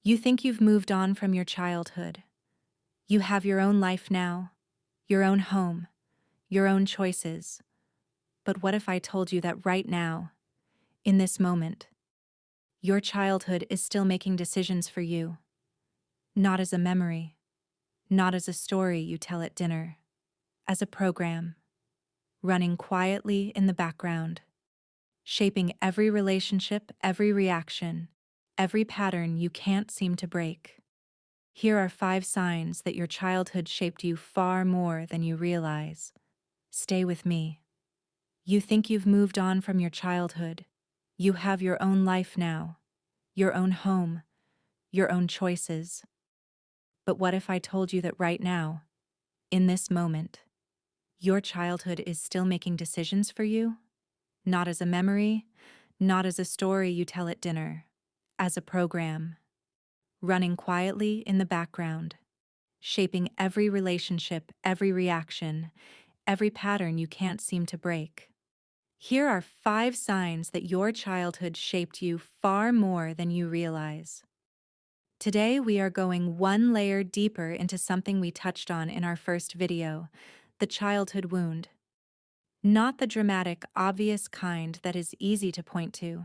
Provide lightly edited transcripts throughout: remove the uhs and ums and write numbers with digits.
You think you've moved on from your childhood. You have your own life now, your own home, your own choices. But what if I told you that right now, in this moment, your childhood is still making decisions for you, not as a memory, not as a story you tell at dinner, as a program, running quietly in the background, shaping every relationship, every reaction, every pattern you can't seem to break. Here are 5 signs that your childhood shaped you far more than you realize. Stay with me. You think you've moved on from your childhood. You have your own life now, your own home, your own choices. But what if I told you that right now, in this moment, your childhood is still making decisions for you? Not as a memory, not as a story you tell at dinner, as a program, running quietly in the background, shaping every relationship, every reaction, every pattern you can't seem to break. Here are 5 signs that your childhood shaped you far more than you realize. Today we are going one layer deeper into something we touched on in our first video, the childhood wound. Not the dramatic, obvious kind that is easy to point to,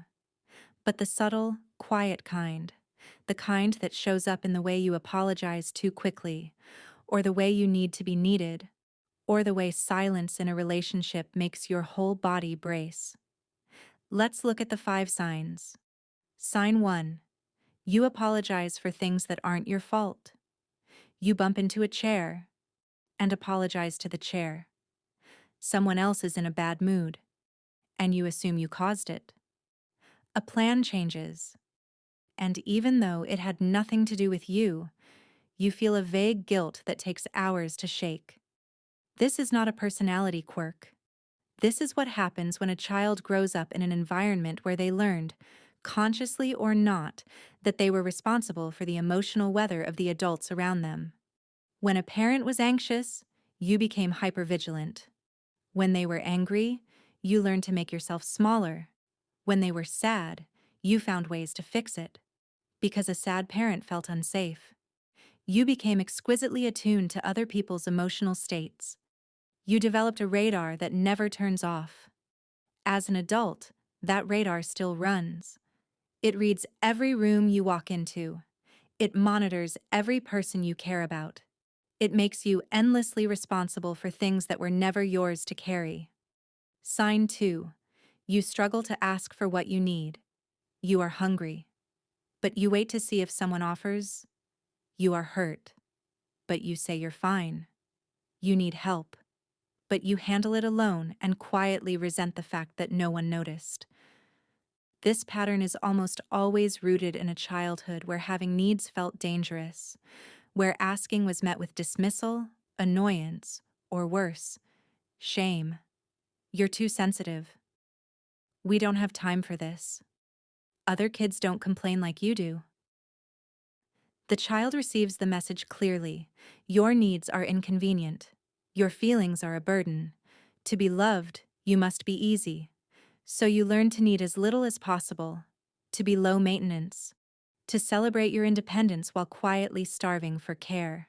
but the subtle, quiet kind. The kind that shows up in the way you apologize too quickly, or the way you need to be needed, or the way silence in a relationship makes your whole body brace. Let's look at the 5 signs. Sign 1. You apologize for things that aren't your fault. You bump into a chair and apologize to the chair. Someone else is in a bad mood, and you assume you caused it. A plan changes, and even though it had nothing to do with you, you feel a vague guilt that takes hours to shake. This is not a personality quirk. This is what happens when a child grows up in an environment where they learned, consciously or not, that they were responsible for the emotional weather of the adults around them. When a parent was anxious, you became hypervigilant. When they were angry, you learned to make yourself smaller. When they were sad, you found ways to fix it. Because a sad parent felt unsafe. You became exquisitely attuned to other people's emotional states. You developed a radar that never turns off. As an adult, that radar still runs. It reads every room you walk into. It monitors every person you care about. It makes you endlessly responsible for things that were never yours to carry. Sign 2. You struggle to ask for what you need. You are hungry. But you wait to see if someone offers. You are hurt. But you say you're fine. You need help. But you handle it alone and quietly resent the fact that no one noticed. This pattern is almost always rooted in a childhood where having needs felt dangerous, where asking was met with dismissal, annoyance, or worse, shame. You're too sensitive. We don't have time for this. Other kids don't complain like you do. The child receives the message clearly. Your needs are inconvenient. Your feelings are a burden. To be loved, you must be easy. So you learn to need as little as possible, to be low maintenance, to celebrate your independence while quietly starving for care.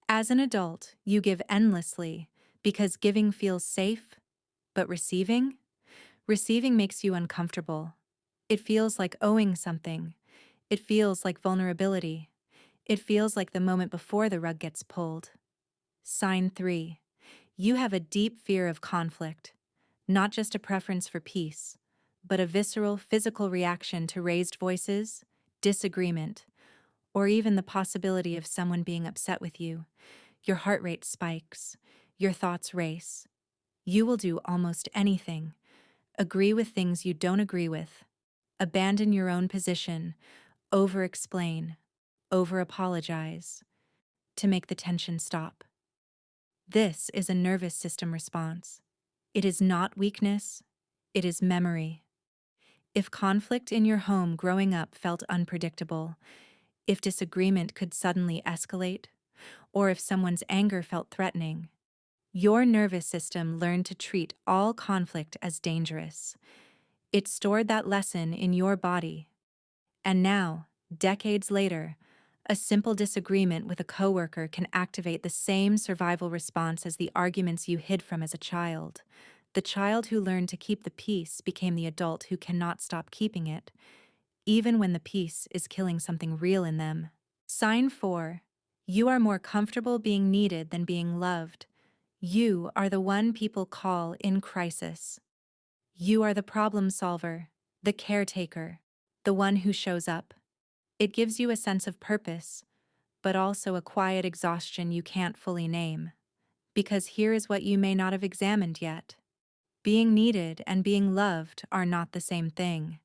As an adult, you give endlessly because giving feels safe, but receiving? Receiving makes you uncomfortable. It feels like owing something. It feels like vulnerability. It feels like the moment before the rug gets pulled. Sign 3. You have a deep fear of conflict, not just a preference for peace, but a visceral, physical reaction to raised voices, disagreement, or even the possibility of someone being upset with you. Your heart rate spikes. Your thoughts race. You will do almost anything. Agree with things you don't agree with. Abandon your own position. Over-explain. Over-apologize. To make the tension stop. This is a nervous system response. It is not weakness. It is memory. If conflict in your home growing up felt unpredictable, if disagreement could suddenly escalate, or if someone's anger felt threatening, your nervous system learned to treat all conflict as dangerous. It stored that lesson in your body. And now, decades later, A simple disagreement with a coworker can activate the same survival response as the arguments you hid from as a child. The child who learned to keep the peace became the adult who cannot stop keeping it, even when the peace is killing something real in them. Sign 4. You are more comfortable being needed than being loved. You are the one people call in crisis. You are the problem solver, the caretaker, the one who shows up. It gives you a sense of purpose, but also a quiet exhaustion you can't fully name. Because here is what you may not have examined yet. Being needed and being loved are not the same thing.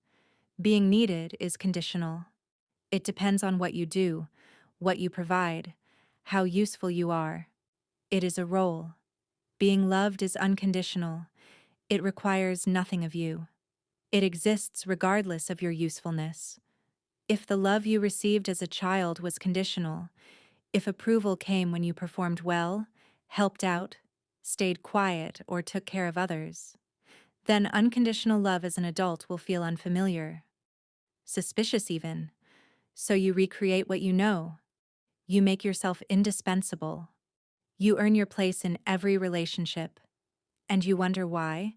Being needed is conditional. It depends on what you do, what you provide, how useful you are. It is a role. Being loved is unconditional. It requires nothing of you. It exists regardless of your usefulness. If the love you received as a child was conditional, if approval came when you performed well, helped out, stayed quiet, or took care of others, then unconditional love as an adult will feel unfamiliar, suspicious even. So you recreate what you know. You make yourself indispensable. You earn your place in every relationship. And you wonder why,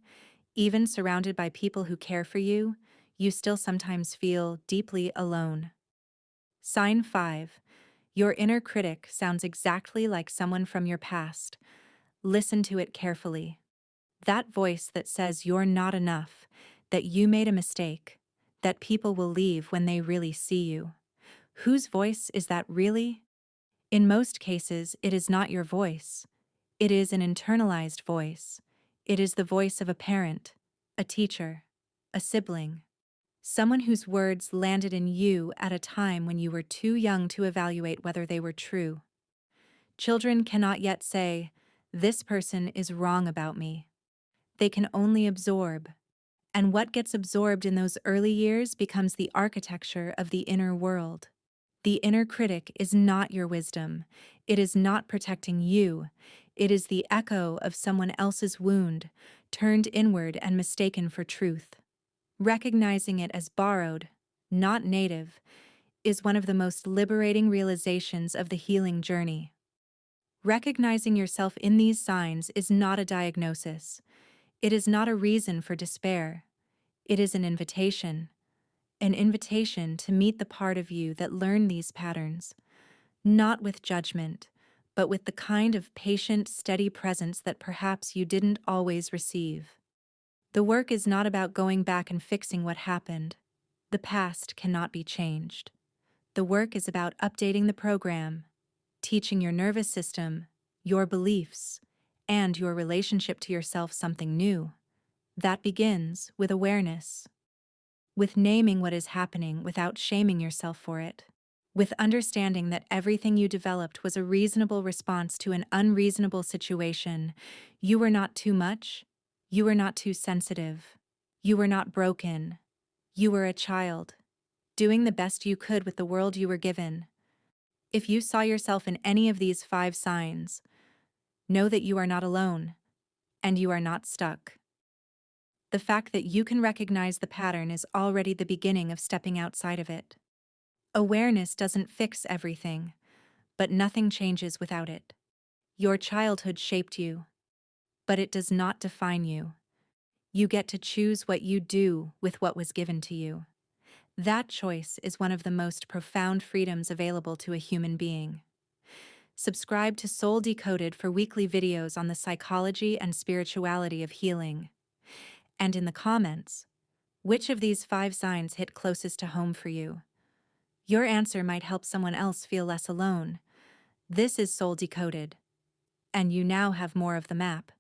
even surrounded by people who care for you, you still sometimes feel deeply alone. Sign 5. Your inner critic sounds exactly like someone from your past. Listen to it carefully. That voice that says you're not enough, that you made a mistake, that people will leave when they really see you. Whose voice is that really? In most cases, it is not your voice. It is an internalized voice. It is the voice of a parent, a teacher, a sibling, someone whose words landed in you at a time when you were too young to evaluate whether they were true. Children cannot yet say, "This person is wrong about me." They can only absorb. And what gets absorbed in those early years becomes the architecture of the inner world. The inner critic is not your wisdom. It is not protecting you. It is the echo of someone else's wound, turned inward and mistaken for truth. Recognizing it as borrowed, not native, is one of the most liberating realizations of the healing journey. Recognizing yourself in these signs is not a diagnosis. It is not a reason for despair. It is an invitation to meet the part of you that learned these patterns, not with judgment, but with the kind of patient, steady presence that perhaps you didn't always receive. The work is not about going back and fixing what happened. The past cannot be changed. The work is about updating the program, teaching your nervous system, your beliefs, and your relationship to yourself something new. That begins with awareness, with naming what is happening without shaming yourself for it, with understanding that everything you developed was a reasonable response to an unreasonable situation. You were not too much. You were not too sensitive. You were not broken. You were a child, doing the best you could with the world you were given. If you saw yourself in any of these 5 signs, know that you are not alone, and you are not stuck. The fact that you can recognize the pattern is already the beginning of stepping outside of it. Awareness doesn't fix everything, but nothing changes without it. Your childhood shaped you, but it does not define you. You get to choose what you do with what was given to you. That choice is one of the most profound freedoms available to a human being. Subscribe to Soul Decoded for weekly videos on the psychology and spirituality of healing. And in the comments, which of these 5 signs hit closest to home for you? Your answer might help someone else feel less alone. This is Soul Decoded, and you now have more of the map.